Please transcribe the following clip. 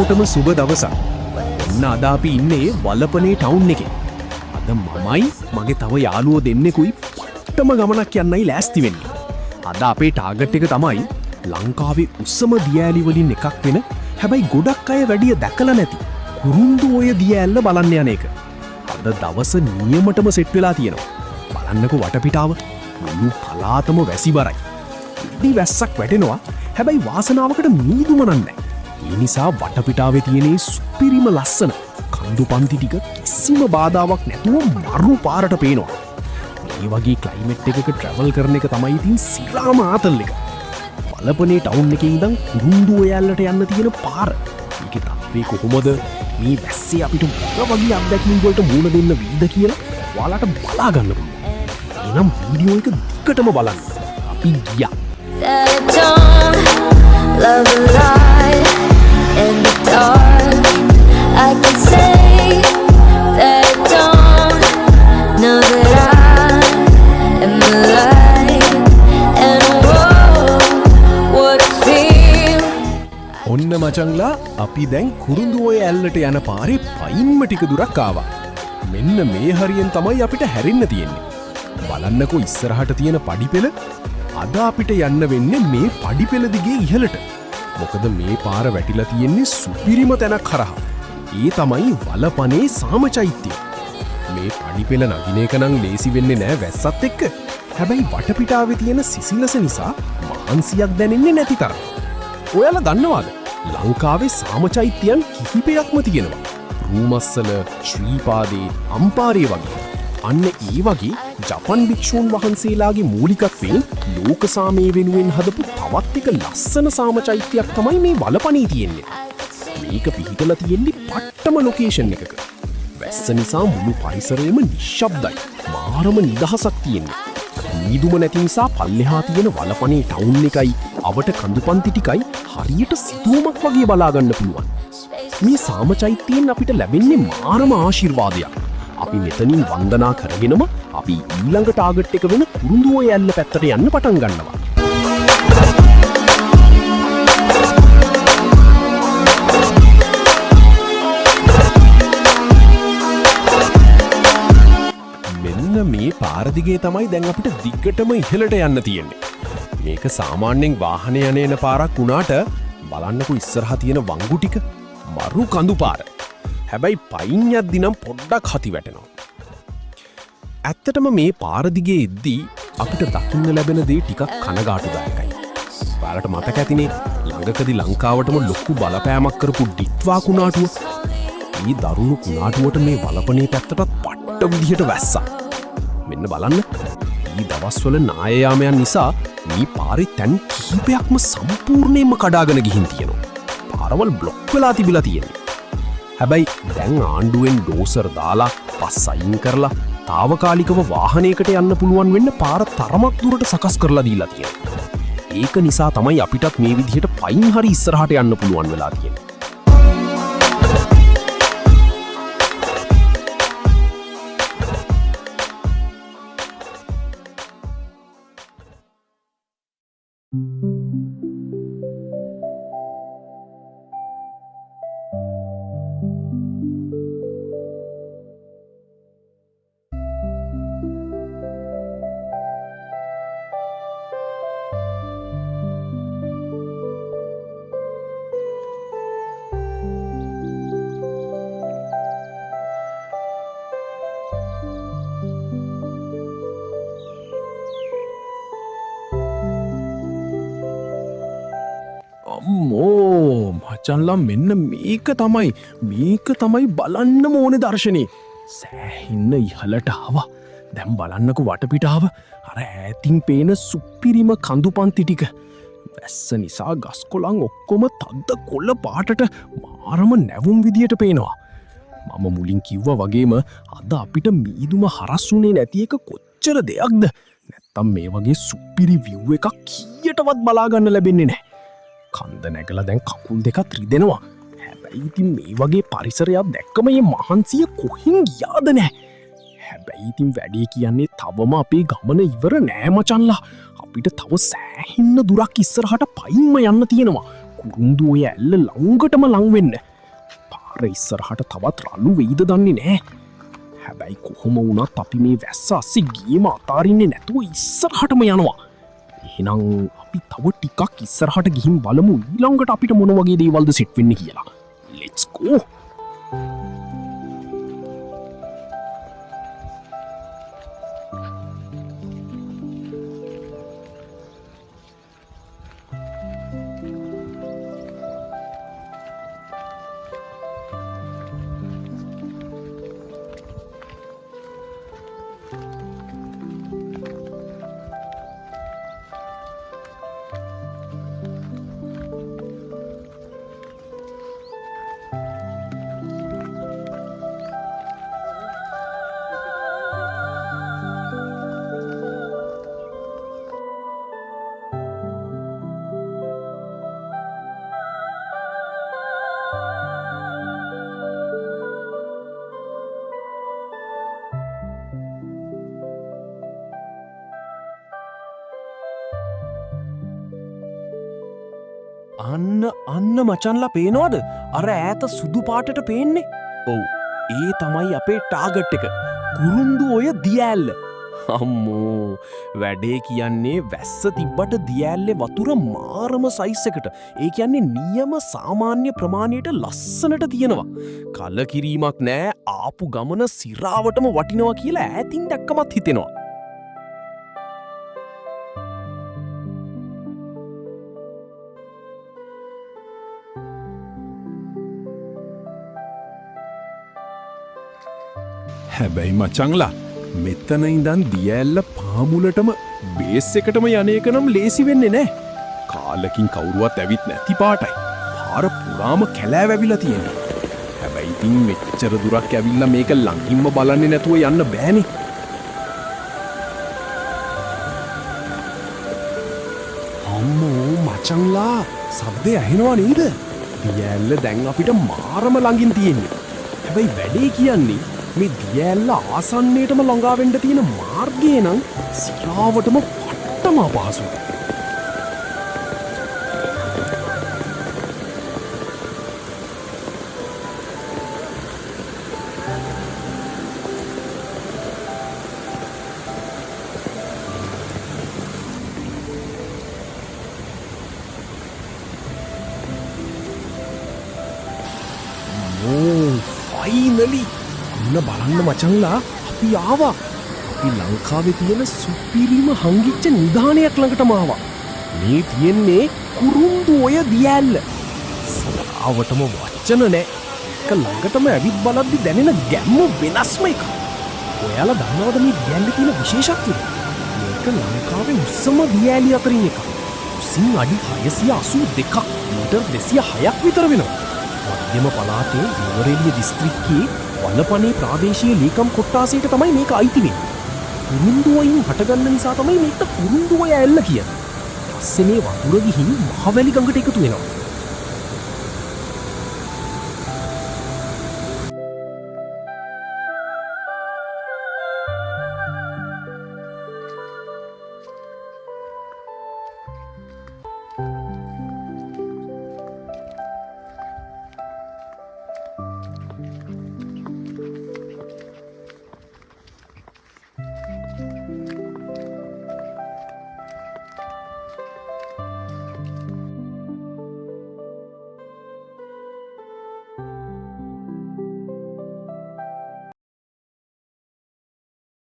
හැමෝටම සුබ දවසක්. ඔන්න අද අපි ඉන්නේ වලපනේ ටවුන් එකේ. අද මමයි මගේ තව යාළුවෝ දෙන්නෙකුයි පට්ටම ගමනක් යන්නයි ලෑස්ති වෙන්නේ. අද අපේ ටාගට් එක තමයි ලංකාවේ උස්සම දියඇලි වලින් එකක් වෙන, හැබැයි ගොඩක් අය වැඩිය දැකලා නැති කුරුන්දු ඔය දියඇල්ල බලන්න යන එක. අද දවස නියමටම සෙට් වෙලා තියෙනවා. බලන්නකෝ වටපිටාව. මුළු පළාතම වැසිබරයි. ඉදි වැස්සක් වැටෙනවා. හැබැයි වාසනාවකට මීදුම නැහැ. ඒ නිසා වටපිටාවේ තියෙන සුපිරිම ලස්සන කඳු පන්ති ටික කිසිම බාධාවක් නැතුව මරු පාරට පේනවා. මේ වගේ ක්ලයිමේට් එකක ට්‍රැවල් කරන එක තමයි ඉතින් සිරාම ආතල් එක. වලපනේ ටවුන් එකේ ඉඳන් කුරුන්දු ඔයාලට යන්න තියෙන පාර. මේකේ තත්ත්වය කොහොමද? මේ වැස්සේ අපිට මොන වගේ අත්දැකීම් වලට මුහුණ දෙන්න වෙයිද කියලා ඔයාලට බලා ගන්න පුළුවන්. එහෙනම් වීඩියෝ එක දිගටම බලන්න. අපි ගියා. Love a light in the dark. I can say that I don't know that I am alive and what it feels. ඔන්න මචංලා අපි දැන් කුරුඳු ඔය ඇල්ලට යන පාරේ පයින්ම ටික දුරක් ආවා. මෙන්න මේ හරියෙන් තමයි අපිට හැරෙන්න තියෙන්නේ. බලන්නකෝ ඉස්සරහට තියෙන පඩිපෙළ. අද අපිට යන්න වෙන්නේ මේ පඩිපෙළ දිගේ ඉහළට. මොකද මේ පාර වැටිලා තියෙන්නේ සුපිරිම තැනක් හරහා. ඒ තමයි වලපනේ සාමචෛත්‍යය. මේ පඩිපෙළ නගින එක නම් ලේසි වෙන්නේ නෑ වැස්සත් එක්ක. හැබැයි වටපිටාවේ තියෙන සිසිලස නිසා මහන්සියක් දැනෙන්නේ නැති තරම්. ඔයාලා දන්නවද? ලංකාවේ සාමචෛත්‍යයන් කිහිපයක්ම තියෙනවා. රූමස්සල, ශ්‍රීපාදේ, අම්පාරේ වගේ. අන්න ඒ වගේ ජපන් භික්ෂූන් වහන්සේලාගේ මූලිකත්වයෙන් ලෝක සාමය වෙනුවෙන් හදපු තවත් එක ලස්සන සාමචෛත්‍යයක් තමයි මේ වලපනේ තියෙන්නේ. මේක පිහිටලා තියෙන්නේ පට්ටම ලොකේෂන් එකක. වැස්ස නිසා මුළු පරිසරයම නිශ්ශබ්දයි. මාරම නිදහසක් තියෙන්නේ. මීදුම නැති නිසා පල්ලෙහා තියෙන වලපනේ ටවුන් එකයි අවට කඳුපන්ති ටිකයි හරියට සිතුවමක් වගේ බලා ගන්න පුළුවන්. මේ සාමචෛත්‍යයෙන් අපිට ලැබෙන්නේ මාරම ආශිර්වාදයක්. අපි මෙතනින් වන්දනා කරගෙනම අපි ඊළඟ ටාගට් එක වෙන කුරුඳු ඔය ඇල්ල පැත්තට යන්න පටන් ගන්නවා. මෙන්න මේ පාර දිගේ තමයි දැන් අපිට දිග්ගටම ඉහළට යන්න තියෙන්නේ. මේක සාමාන්‍යයෙන් වාහන යන පාරක් වුණාට බලන්නකෝ ඉස්සරහා තියෙන වංගු ටික මරු කඳු පාර. හැබැයි පයින් යද්දි නම් පොඩ්ඩක් හති වැටෙනවා. ඇත්තටම මේ පාර දිගේ එද්දී අපිට දකින්න ලැබෙන දේ ටිකක් කනගාටුදායකයි. ඔයාලට මතක ඇතිනේ ළඟකදී ලංකාවටම ලොකු බලපෑමක් කරපු ඩිට්වා කුණාටුව. මේ දරුණු කුණාටුවට මේ වලපනේ පැත්තටත් පට්ට විදිහට වැස්සා. මෙන්න බලන්න. මේ දවස්වල නායයාමයන් නිසා මේ පාරේ තැන් කිහිපයක්ම සම්පූර්ණයෙන්ම කඩාගෙන ගිහින් තියෙනවා. පාරවල් බ්ලොක් වෙලා තිබිලා තියෙනවා. හැබැයි දැන් ආණ්ඩුවෙන් ඩෝසර් දාලා පස් අයින් කරලා තාවකාලිකව වාහනයකට යන්න පුළුවන් වෙන්න පාර තරමක් දුරට සකස් කරලා දීලා තියෙනවා. ඒක නිසා තමයි අපිටත් මේ විදිහට පයින් හරි ඉස්සරහට යන්න පුළුවන් වෙලා තියෙන්නේ. අම්මෝ මචන්ලා මෙන්න මේක තමයි බලන්න ඕනේ දර්ශනේ. සෑහින්න ඉහළට ආවා. දැන් බලන්නකෝ වටපිටාව. අර ඈතින් පේන සුපිරිම කඳුපන්ති ටික. වැස්ස නිසා ගස් කොළන් ඔක්කොම තද්ද කොළ පාටට මාරම නැවුම් විදියට පේනවා. මම මුලින් කිව්ව වගේම අද අපිට මීදුම හරස්සුනේ නැති එක කොච්චර දෙයක්ද. නැත්තම් මේ වගේ සුපිරි විව් එකක් කීයටවත් බලාගන්න ලැබෙන්නේ නැහැ. කන්ද නැගලා දැන් කකුල් දෙකත් රිදෙනවා. හැබැයි ඉතින් මේ වගේ පරිසරයක් දැක්කම මේ මහන්සිය කොහෙන් ගියාද නැහැ. හැබැයි ඉතින් වැඩේ කියන්නේ තවම අපේ ගමන ඉවර නෑ මචන්ලා. අපිට තව සෑහෙන්න දුරක් ඉස්සරහට පයින්ම යන්න තියෙනවා. කුරුන්දු ඔය ඇල්ල ළඟටම ලං වෙන්න. පාර ඉස්සරහට තවත් රළු වෙයිද දන්නේ නෑ. හැබැයි කොහොම වුණත් අපි මේ වැස්ස අස්සේ ගියම අතාරින්නේ නැතුව ඉස්සරහටම යනවා. එහෙනම් අපි තව ටිකක් ඉස්සරහට ගිහින් බලමු ඊළඟට අපිට මොන වගේ දේවල්ද සෙට් වෙන්නේ කියලා. Let's go. අන්න මචන්ලා පේනවද? අර ඈත සුදු පාටට පේන්නේ. ඔව්, ඒ තමයි අපේ ටාගට් එක. කුරුන්දු ඔය දියඇල්ල. අම්මෝ, වැඩේ කියන්නේ වැස්ස තිබ්බට දියඇල්ලේ වතුර මාරම සයිස් එකට. ඒ කියන්නේ නියම සාමාන්‍ය ප්‍රමාණයට ලස්සනට තියෙනවා. කලකිරීමක් නෑ. ආපු ගමන සිරාවටම වටිනවා කියලා ඈතින් දැක්කමත් හිතෙනවා. හැබැයි මචංලා මෙතන ඉඳන් දියඇල්ල පාමුලටම බේස් එකටම යන එක නම් ලේසි වෙන්නේ නැහැ. කාලකින් කවුරුවත් ඇවිත් නැති පාටයි. පාර පුරාම කැලෑ වැවිලා තියෙනවා. හැබැයි ඉතින් මෙච්චර දුරක් ඇවිල්ලා මේක ළඟින්ම බලන්නේ නැතුව යන්න බෑනේ. අම්මෝ මචංලා, සද්දේ ඇහෙනවා නේද? දියඇල්ල දැන් අපිට මාරම ළඟින් තියෙන්නේ. හැබැයි වැඩේ කියන්නේ මේ දියඇල්ල ආසන්නයටම ළඟාවෙන්න තියෙන මාර්ගය නම් සිරාවටම පට්ටම අපහසුයි. ෆයිනලි ඔන්න බලන්න මචංලා, අපි ආවා. අපි ලංකාවේ තියෙන සුපිරිම හංගිච්ච නිධානයක් ළඟටම ආවා. මේ තියෙන්නේ කුරුන්දු ඔය දියඇල්ල. සාවටම වචන නෑ. එක ළඟටම ඇවිත් බලද්දි දැනෙන ගැම්ම වෙනස්ම එකක්. ඔයාලා දන්නවද මේ දියඇල්ලේ තියෙන විශේෂත්වය? මේක ලංකාවේ උස්සම දියඇලි අතරින් එකක්. උසින් අඩි 682ක්, මීටර් 206ක් විතර වෙනවා. මධ්‍යම පළාතේ නුවරඑළිය දිස්ත්‍රික්කයේ වනපනේ ප්‍රාදේශීය ලේකම් කොට්ටාසයට තමයි මේක අයිති වෙන්නේ. කුරුන්දු වයින් හටගන්න නිසා තමයි මේකට කුරුන්දු ඔය ඇල්ල කියන්නේ. පස්සේ මේ වතුර ගිහින් මහවැලි ගඟට එකතු වෙනවා.